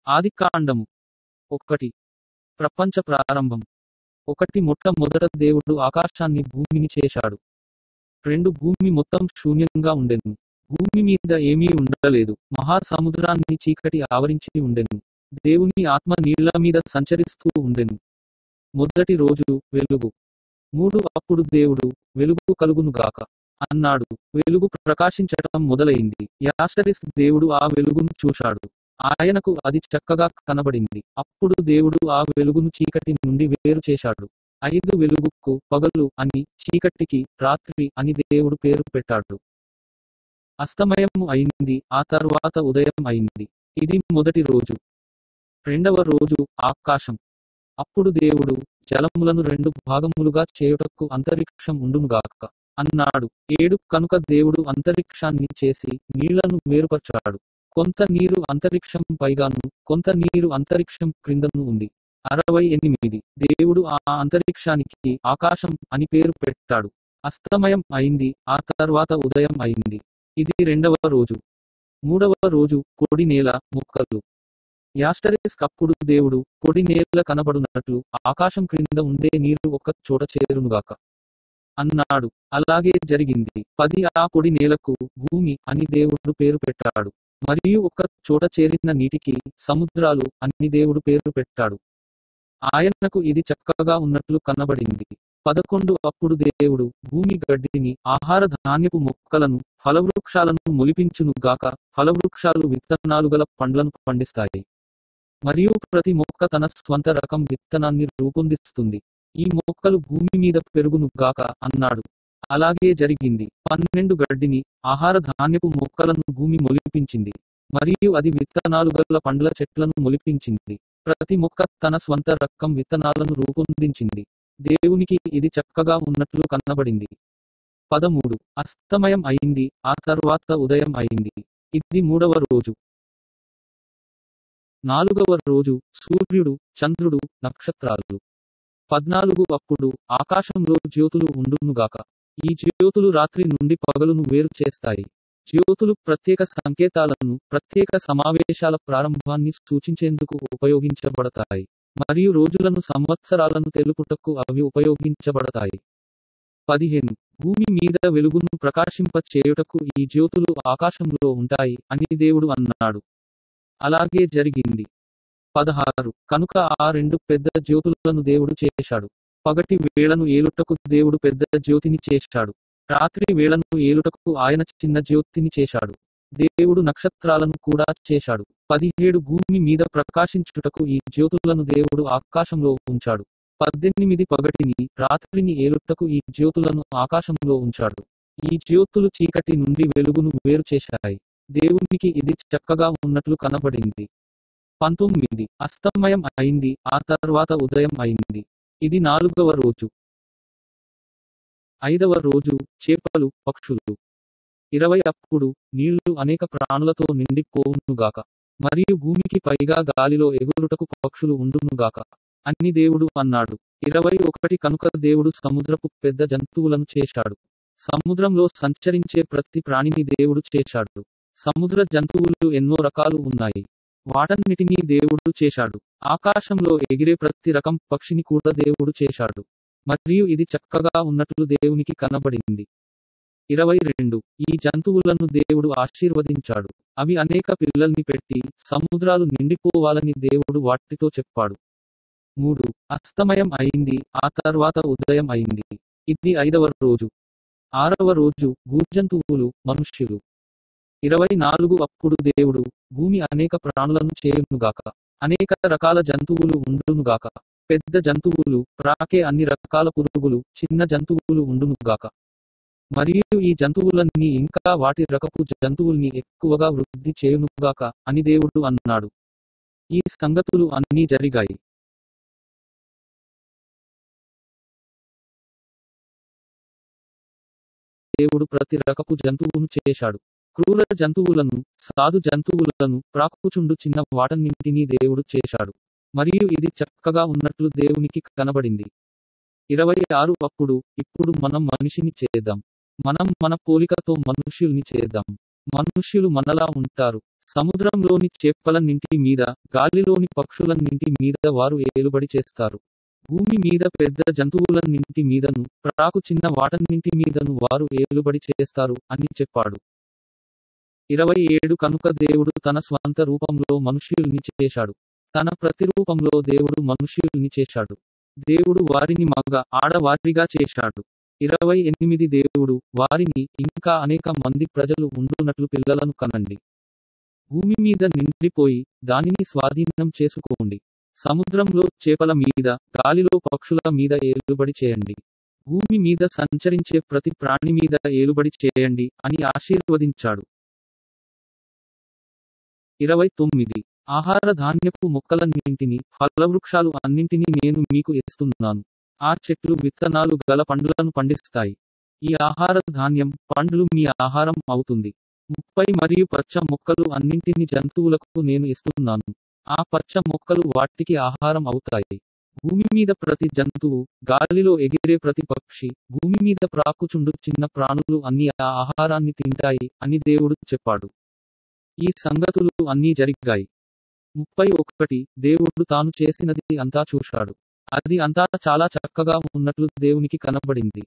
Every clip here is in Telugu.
ఆదికాండము 1. ప్రపంచ ప్రారంభం. 1 మొట్టమొదట దేవుడు ఆకాశాన్ని భూమిని చేశాడు. 2 భూమి మొత్తం శూన్యంగా ఉండెను. భూమి మీద ఏమీ ఉండలేదు. మహాసముద్రాన్ని చీకటి ఆవరించి ఉండెను. దేవుని ఆత్మ నీళ్ల మీద సంచరిస్తూ ఉండెను. మొదటి రోజు వెలుగు. 3 అప్పుడు దేవుడు వెలుగు కలుగునుగాక అన్నాడు. వెలుగు ప్రకాశించటం మొదలైంది. దేవుడు ఆ వెలుగును చూశాడు. ఆయనకు అది చక్కగా కనబడింది. అప్పుడు దేవుడు ఆ వెలుగును చీకటి నుండి వేరు చేశాడు. 5 వెలుగుకు పగలు అని, చీకటికి రాత్రి అని దేవుడు పేరు పెట్టాడు. అస్తమయం అయింది, ఆ తర్వాత ఉదయం అయింది. ఇది మొదటి రోజు. 2వ రోజు ఆకాశం. అప్పుడు దేవుడు జలములను 2 భాగములుగా చేయుటకు అంతరిక్షం ఉండునుగాక అన్నాడు. 7 కనుక దేవుడు అంతరిక్షాన్ని చేసి నీళ్లను వేరుపరచాడు. కొంత నీరు అంతరిక్షం పైగాను, కొంత నీరు అంతరిక్షం క్రిందను ఉంది. 68 దేవుడు ఆ అంతరిక్షానికి ఆకాశం అని పేరు పెట్టాడు. అస్తమయం అయింది, ఆ తర్వాత ఉదయం అయింది. ఇది 2వ రోజు. 3వ రోజు పొడి నేల, మొక్కలు. అప్పుడు దేవుడు పొడి నేల కనబడునట్లు ఆకాశం క్రింద ఉండే నీరు ఒక చోట చేరునుగాక అన్నాడు. అలాగే జరిగింది. 10 ఆ పొడి నేలకు భూమి అని దేవుడు పేరు పెట్టాడు. మరియు ఒక చోట చేరిన నీటికి సముద్రాలు అని దేవుడు పేరు పెట్టాడు. ఆయనకు ఇది చక్కగా ఉన్నట్లు కనబడింది. 11 అప్పుడు దేవుడు భూమి గడ్డిని, ఆహార ధాన్యపు మొక్కలను, ఫలవృక్షాలను మొలిపించును గాక. ఫలవృక్షాలు విత్తనాలు గల పండ్లను పండిస్తాయి. మరియు ప్రతి మొక్క తన స్వంత రకం విత్తనాన్ని రూపొందిస్తుంది. ఈ మొక్కలు భూమి మీద పెరుగును గాక అన్నాడు. అలాగే జరిగింది. 12 గడ్డిని, ఆహార ధాన్యపు మొక్కలను భూమి మొలిపించింది. మరియు అది విత్తనాలు గల పండ్ల చెట్లను మొలిపించింది. ప్రతి మొక్క తన స్వంత రకం విత్తనాలను రూపొందించింది. దేవునికి ఇది చక్కగా ఉన్నట్లు కనబడింది. 13 అస్తమయం అయింది, ఆ తర్వాత ఉదయం అయింది. ఇది 3వ రోజు. 4వ రోజు సూర్యుడు, చంద్రుడు, నక్షత్రాలు. 14 అప్పుడు ఆకాశంలో జ్యోతులు ఉండునుగాక. ఈ జ్యోతులు రాత్రి నుండి పగలును వేరు చేస్తాయి. జ్యోతులు ప్రత్యేక సంకేతాలను, ప్రత్యేక సమావేశాల ప్రారంభాన్ని సూచించేందుకు ఉపయోగించబడతాయి. మరియు రోజులను, సంవత్సరాలను తెలుపుటకు అవి ఉపయోగించబడతాయి. 15 భూమి మీద వెలుగును ప్రకాశింప చేయుటకు ఈ జ్యోతులు ఆకాశంలో ఉంటాయి అని దేవుడు అన్నాడు. అలాగే జరిగింది. 16 కనుక ఆ 2 పెద్ద జ్యోతులను దేవుడు చేశాడు. పగటి వేళను ఏలుటకు దేవుడు పెద్ద జ్యోతిని చేశాడు. రాత్రి వేళను ఏలుటకు ఆయన చిన్న జ్యోతిని చేశాడు. దేవుడు నక్షత్రాలను కూడా చేశాడు. 17 భూమి మీద ప్రకాశించుటకు ఈ జ్యోతులను దేవుడు ఆకాశంలో ఉంచాడు. 18 పగటిని, రాత్రిని ఏలుటకు ఈ జ్యోతులను ఆకాశంలో ఉంచాడు. ఈ జ్యోతులు చీకటి నుండి వెలుగును వేరు చేశాయి. దేవునికి ఇది చక్కగా ఉన్నట్లు కనబడింది. 19 అస్తమయం అయింది, ఆ తర్వాత ఉదయం అయింది. ఇది 4వ రోజు. 5వ రోజు చేపలు, పక్షులు. 20 అప్పుడు నీళ్లు అనేక ప్రాణులతో నిండిపోవునుగాక. మరియు భూమికి పైగా గాలిలో ఎగురుటకు పక్షులు ఉండునుగాక అని దేవుడు అన్నాడు. 21 కనుక దేవుడు సముద్రపు పెద్ద జంతువులను చేశాడు. సముద్రంలో సంచరించే ప్రతి ప్రాణిని దేవుడు చేశాడు. సముద్ర జంతువులు ఎన్నో రకాలు ఉన్నాయి. వాటన్నిటినీ దేవుడు చేశాడు. ఆకాశంలో ఎగిరే ప్రతి రకం పక్షిని కూడా దేవుడు చేశాడు. మరియు ఇది చక్కగా ఉన్నట్లు దేవునికి కనబడింది. 22 ఈ జంతువులను దేవుడు ఆశీర్వదించాడు. అవి అనేక పిల్లల్ని పెట్టి సముద్రాలు నిండిపోవాలని దేవుడు వాటితో చెప్పాడు. 3 అస్తమయం అయింది, ఆ తర్వాత ఉదయం అయింది. ఇది 5వ రోజు. 6వ రోజు భూజంతువులు, మనుష్యులు. 24 అప్పుడు దేవుడు భూమి అనేక ప్రాణులను చేయునుగాక. అనేక రకాల జంతువులు ఉండునుగాక. పెద్ద జంతువులు, ప్రాకే అన్ని రకాల పురుగులు, చిన్న జంతువులు ఉండునుగాక. మరియు ఈ జంతువులన్నీ ఇంకా వాటి రకపు జంతువుల్ని ఎక్కువగా వృద్ధి చేయునుగాక అని దేవుడు అన్నాడు. ఈ సంగతులు అన్నీ జరిగాయి. దేవుడు ప్రతి రకపు జంతువును చేశాడు. క్రూర జంతువులను, సాధు జంతువులను, ప్రాకుచుండు చిన్న వాటన్నింటినీ దేవుడు చేశాడు. మరియు ఇది చక్కగా ఉన్నట్లు దేవునికి కనబడింది. 26 అప్పుడు ఇప్పుడు మనం మనిషిని చేద్దాం. మనం మన పోలికతో మనుష్యుల్ని చేద్దాం. మనుష్యులు మనలా ఉంటారు. సముద్రంలోని చేపలన్నింటి మీద, గాలిలోని పక్షులన్నింటి మీద వారు ఏలుబడి చేస్తారు. భూమి మీద పెద్ద జంతువులన్నింటి మీదను, ప్రాకు చిన్న వాటన్నింటి మీదను వారు ఏలుబడి చేస్తారు అని చెప్పాడు. 27 కనుక దేవుడు తన స్వంత రూపంలో మనుష్యుల్ని చేశాడు. తన ప్రతిరూపంలో దేవుడు మనుష్యుల్ని చేశాడు. దేవుడు వారిని మగ, ఆడవారిగా చేశాడు. 28 దేవుడు వారిని, ఇంకా అనేక మంది ప్రజలు ఉండునట్లు పిల్లలను కనండి. భూమి మీద నిండిపోయి, దానిని స్వాధీనం చేసుకోండి. సముద్రంలో చేపల మీద, గాలిలో పక్షుల మీద ఏలుబడి చేయండి. భూమి మీద సంచరించే ప్రతి ప్రాణి మీద ఏలుబడి చేయండి అని ఆశీర్వదించాడు. 29 ఆహార ధాన్యపు మొక్కలన్నింటినీ, ఫలవృక్షాలు అన్నింటినీ నేను మీకు ఇస్తున్నాను. ఆ చెట్లు విత్తనాలు గల పండ్లను పండిస్తాయి. ఈ ఆహార ధాన్యం, పండ్లు మీ ఆహారం అవుతుంది. 30 మరియు పచ్చ మొక్కలు అన్నింటినీ జంతువులకు నేను ఇస్తున్నాను. ఆ పచ్చ మొక్కలు వాటికి ఆహారం అవుతాయి. భూమి మీద ప్రతి జంతువు, గాలిలో ఎగిరే ప్రతి పక్షి, భూమి మీద ప్రాకుచుండు చిన్న ప్రాణులు అన్నీ ఆ ఆహారాన్ని తింటాయి అని దేవుడు చెప్పాడు. ఈ సంగతులు అన్నీ జరిగాయి. 31 దేవుడు తాను చేసినది అంతా చూశాడు. అది అంతా చాలా చక్కగా ఉన్నట్లు దేవునికి కనబడింది.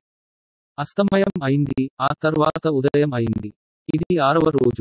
అస్తమయం అయింది, ఆ తర్వాత ఉదయం అయింది. ఇది 6వ రోజు.